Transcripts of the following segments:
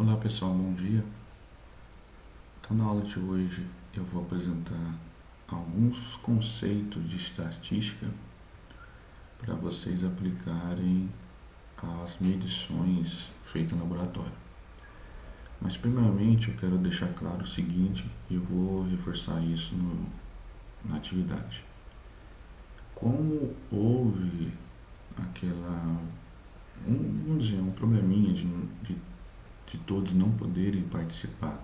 Olá pessoal, bom dia. Então, na aula de hoje eu vou apresentar alguns conceitos de estatística para vocês aplicarem às medições feitas no laboratório. Mas primeiramente eu quero deixar claro o seguinte, e eu vou reforçar isso na atividade. Como houve vamos dizer, um probleminha de todos não poderem participar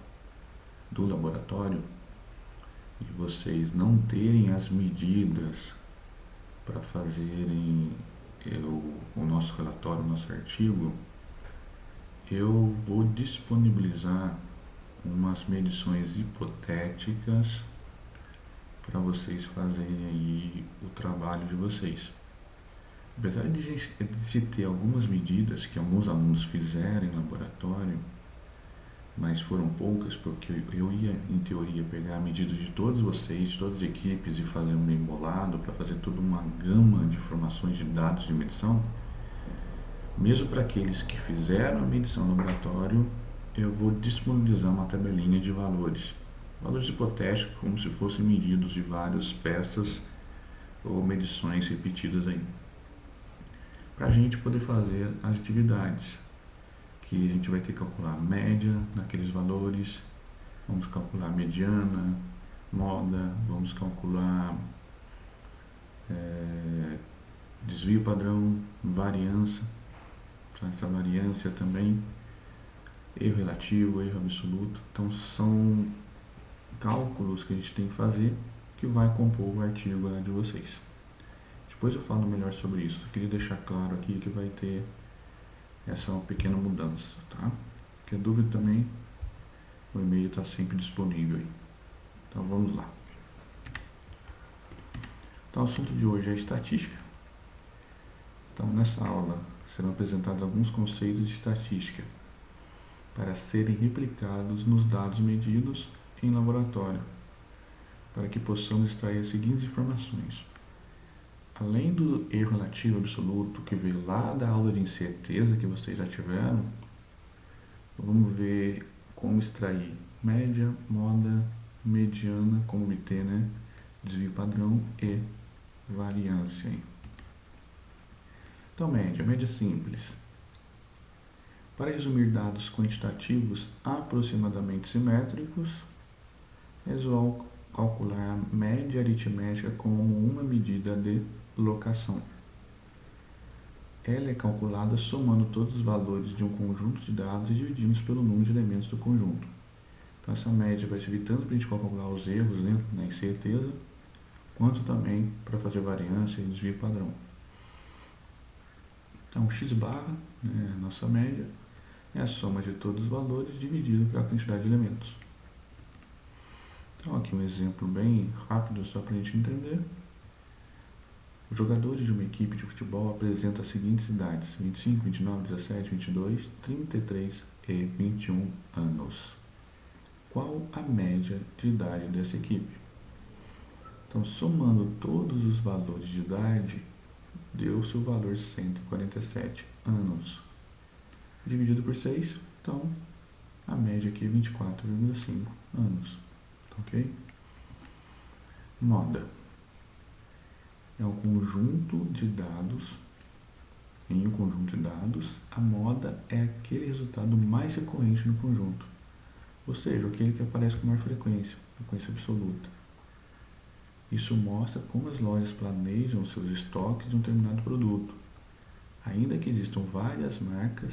do laboratório e vocês não terem as medidas para fazerem o nosso relatório, o nosso artigo, eu vou disponibilizar umas medições hipotéticas para vocês fazerem aí o trabalho de vocês. Apesar de se ter algumas medidas que alguns alunos fizeram em laboratório, mas foram poucas, porque eu ia, em teoria, pegar a medida de todos vocês, de todas as equipes, e fazer um embolado para fazer toda uma gama de informações de dados de medição. Mesmo para aqueles que fizeram a medição no laboratório, eu vou disponibilizar uma tabelinha de valores hipotéticos, como se fossem medidos de várias peças ou medições repetidas aí, para a gente poder fazer as atividades, que a gente vai ter que calcular a média naqueles valores, vamos calcular mediana, moda, vamos calcular desvio padrão, variância, essa variância também, erro relativo, erro absoluto. Então são cálculos que a gente tem que fazer que vai compor o artigo de vocês. Depois eu falo melhor sobre isso. Eu queria deixar claro aqui que vai ter essa pequena mudança, tá? Qualquer dúvida também, o e-mail está sempre disponível aí. Então vamos lá. Então o assunto de hoje é estatística. Então nessa aula serão apresentados alguns conceitos de estatística para serem replicados nos dados medidos em laboratório, para que possamos extrair as seguintes informações. Além do erro relativo absoluto que veio lá da aula de incerteza que vocês já tiveram, vamos ver como extrair média, moda, mediana, como obter, desvio padrão e variância. Então, média simples. Para resumir dados quantitativos aproximadamente simétricos, resolve calcular a média aritmética como uma medida de locação. Ela é calculada somando todos os valores de um conjunto de dados e dividindo pelo número de elementos do conjunto. Então essa média vai servir tanto para a gente calcular os erros na incerteza, quanto também para fazer variância e desvio padrão. Então x barra, a nossa média, é a soma de todos os valores dividido pela quantidade de elementos. Então aqui um exemplo bem rápido só para a gente entender. Os jogadores de uma equipe de futebol apresentam as seguintes idades: 25, 29, 17, 22, 33 e 21 anos. Qual a média de idade dessa equipe? Então, somando todos os valores de idade, deu-se o valor 147 anos. Dividido por 6, então, a média aqui é 24,5 anos. Ok? Moda. É um conjunto de dados. Em um conjunto de dados, a moda é aquele resultado mais recorrente no conjunto, ou seja, aquele que aparece com maior frequência absoluta. Isso mostra como as lojas planejam seus estoques de um determinado produto. Ainda que existam várias marcas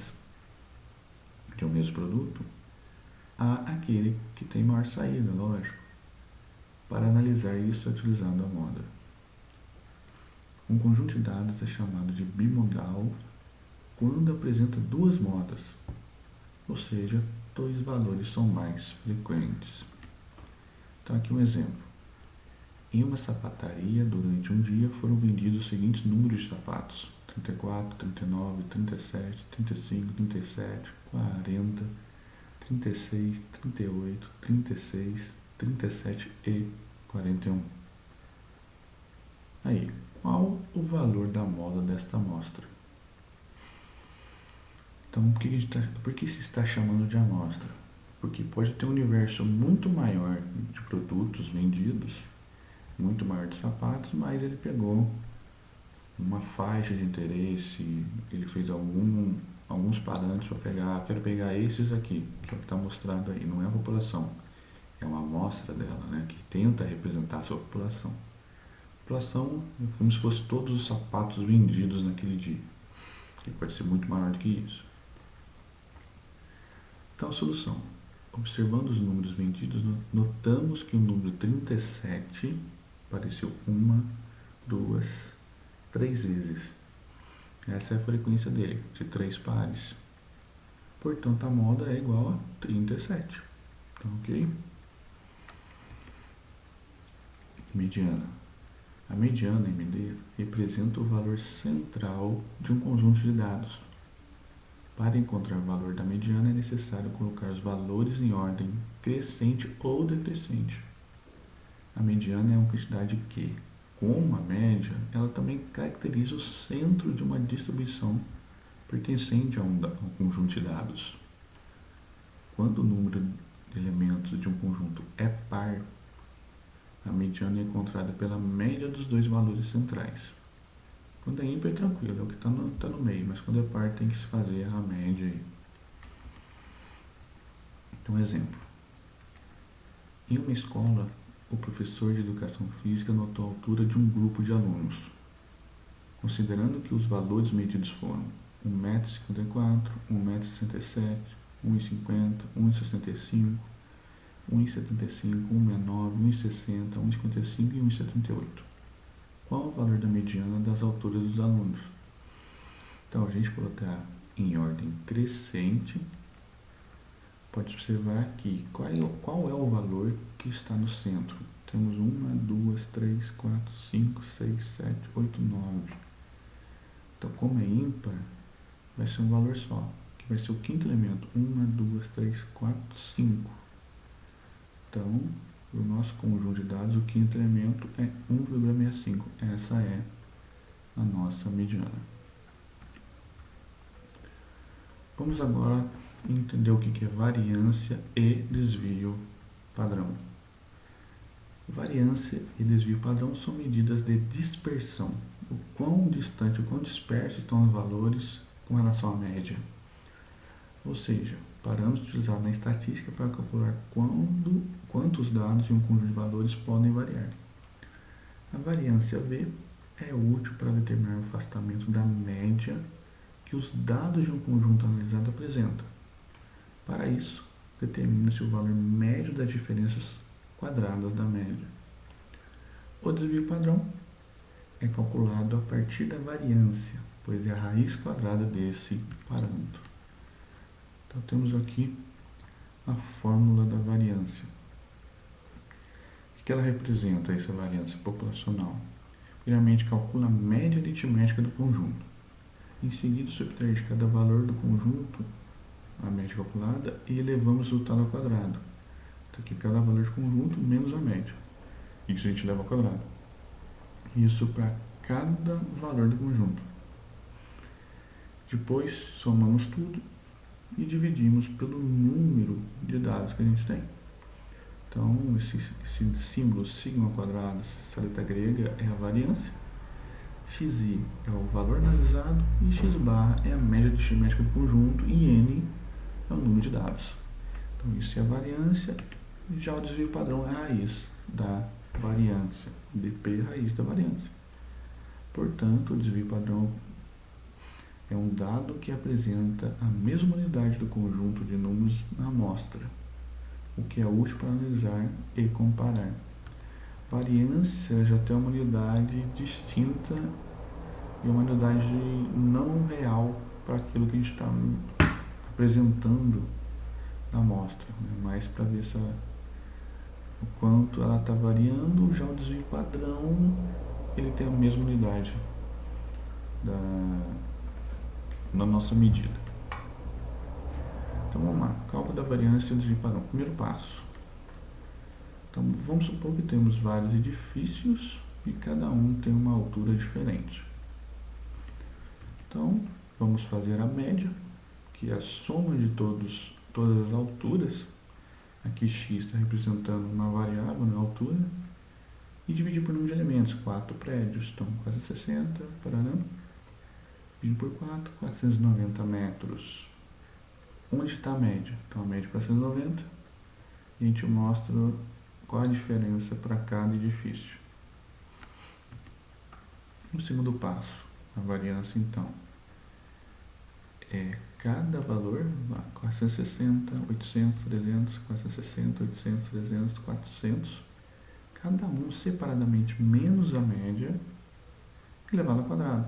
de um mesmo produto, há aquele que tem maior saída, lógico. Para analisar isso, é utilizando a moda. Um conjunto de dados é chamado de bimodal quando apresenta duas modas, ou seja, dois valores são mais frequentes. Então aqui um exemplo. Em uma sapataria, durante um dia, foram vendidos os seguintes números de sapatos: 34, 39, 37, 35, 37, 40, 36, 38, 36, 37 e 41. Aí, qual o valor da moda desta amostra? Então, por que se está chamando de amostra? Porque pode ter um universo muito maior de produtos vendidos, muito maior de sapatos, mas ele pegou uma faixa de interesse, ele fez alguns parâmetros para pegar, quero pegar esses aqui, que é o que está mostrado aí, não é a população, é uma amostra dela, né, que tenta representar a sua população. A população é como se fosse todos os sapatos vendidos naquele dia, que pode ser muito maior do que isso. Então a solução, observando os números vendidos, notamos que o número 37 apareceu 1, 2, 3 vezes. Essa é a frequência dele, de 3 pares. Portanto, a moda é igual a 37. Então, ok? Mediana. A mediana, MD, representa o valor central de um conjunto de dados. Para encontrar o valor da mediana é necessário colocar os valores em ordem crescente ou decrescente. A mediana é uma quantidade que, como a média, ela também caracteriza o centro de uma distribuição pertencente a um conjunto de dados. Quando o número de elementos de um conjunto é par, a mediana é encontrada pela média dos dois valores centrais. Quando é ímpar é tranquilo, é o que está no meio, mas quando é par tem que se fazer a média aí. Então, exemplo. Em uma escola, o professor de educação física notou a altura de um grupo de alunos. Considerando que os valores medidos foram 1,54 m, 1,67 m, 1,50 m, 1,65 m, 1,75 m, 1,69 m, 1,60 m, 1,55 m e 1,78 m. Qual o valor da mediana das alturas dos alunos? Então, a gente colocar em ordem crescente, pode observar aqui qual é o valor que está no centro. Temos 1, 2, 3, 4, 5, 6, 7, 8, 9. Então, como é ímpar, vai ser um valor só, que vai ser o quinto elemento. 1, 2, 3, 4, 5. Então, o nosso conjunto de dados, o quinto elemento é 1,65. Essa é a nossa mediana. Vamos agora entender o que é variância e desvio padrão. Variância e desvio padrão são medidas de dispersão. O quão distante, o quão dispersos estão os valores com relação à média. Ou seja, parâmetros utilizados na estatística para calcular quantos dados em um conjunto de valores podem variar. A variância V é útil para determinar o afastamento da média que os dados de um conjunto analisado apresentam. Para isso, determina-se o valor médio das diferenças quadradas da média. O desvio padrão é calculado a partir da variância, pois é a raiz quadrada desse parâmetro. Então, temos aqui a fórmula da variância. O que ela representa, essa variância populacional? Primeiramente, calcula a média aritmética do conjunto. Em seguida, subtrai de cada valor do conjunto a média calculada e elevamos o resultado ao quadrado. Então, aqui, cada valor de conjunto menos a média. Isso a gente leva ao quadrado. Isso para cada valor do conjunto. Depois, somamos tudo e dividimos pelo número de dados que a gente tem. Então, esse símbolo sigma ao quadrado, essa letra grega, é a variância. Xi é o valor analisado e x barra é a média aritmética do conjunto e n é o número de dados. Então, isso é a variância. Já o desvio padrão é a raiz da variância. dp é a raiz da variância. Portanto, o desvio padrão é um dado que apresenta a mesma unidade do conjunto de números na amostra, o que é útil para analisar e comparar. Variância já tem uma unidade distinta e uma unidade não real para aquilo que a gente está apresentando na amostra, né? Mas para ver o quanto ela está variando. Já o desvio padrão, ele tem a mesma unidade na nossa medida. Então vamos lá, cálculo da variância e desvio padrão. Primeiro passo. Então vamos supor que temos vários edifícios e cada um tem uma altura diferente. Então vamos fazer a média, que a soma de todas as alturas, aqui x está representando uma variável na altura, e dividir por número de elementos, 4 prédios, então 460, Paraná, dividido por 4, 490 metros. Onde está a média? Então a média é 490, e a gente mostra qual a diferença para cada edifício. No segundo passo, a variância então é cada valor, 460, 800, 300, 460, 800, 300, 400, cada um separadamente menos a média elevado ao quadrado.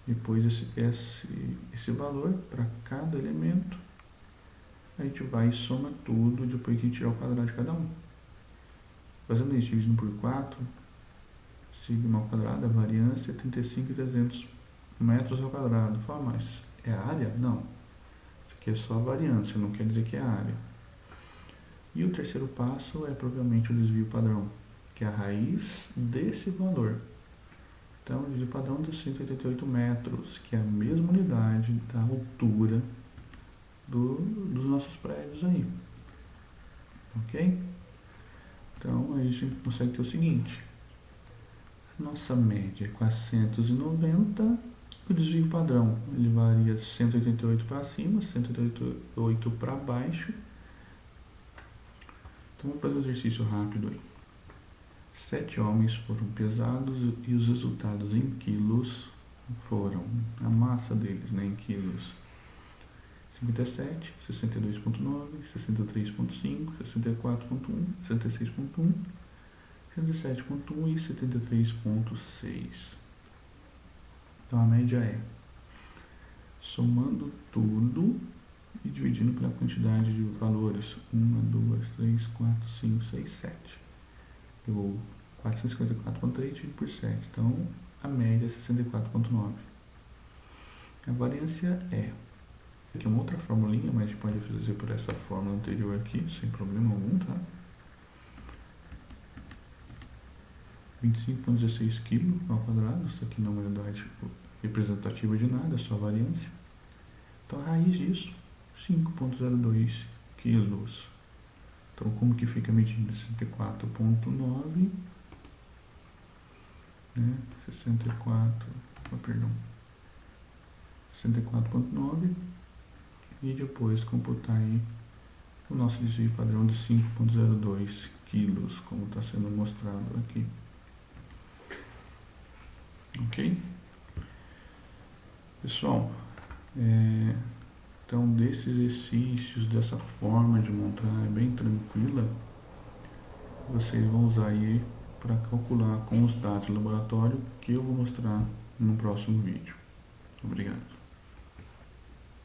Depois esse valor para cada elemento, a gente vai e soma tudo depois que tirar o quadrado de cada um. Fazendo isso, dividindo por 4, sigma ao quadrado, a variância é 35.300 metros ao quadrado. Fala, mas é a área? Não. Isso aqui é só a variância, não quer dizer que é a área. E o terceiro passo é provavelmente o desvio padrão, que é a raiz desse valor. Então, o desvio padrão de 188 metros, que é a mesma unidade da altura dos nossos prédios aí. Ok? Então, a gente consegue ter o seguinte. Nossa média é 490, o desvio padrão ele varia 188 para cima, 188 para baixo. Então vamos fazer um exercício rápido aí. 7 homens foram pesados e os resultados em quilos foram a massa deles, né, em quilos: 57, 62,9, 63,5, 64,1, 66,1, 107,1 e 73,6. Então a média é, somando tudo e dividindo pela quantidade de valores, 1, 2, 3, 4, 5, 6, 7. Deu 454,3 dividido por 7. Então a média é 64,9. A variância é, aqui é uma outra formulinha, mas a gente pode fazer por essa fórmula anterior aqui, sem problema algum, tá? 25,16 kg ao quadrado. Isso aqui não é uma unidade representativa de nada, é só variância. Então a raiz disso, 5,02 kg. Então como que fica medindo? 64,9, né? 64,9, e depois computar aí o nosso desvio padrão de 5,02 kg, como está sendo mostrado aqui. Ok? Pessoal, então desses exercícios, dessa forma de montar é bem tranquila, vocês vão usar aí para calcular com os dados do laboratório que eu vou mostrar no próximo vídeo. Obrigado.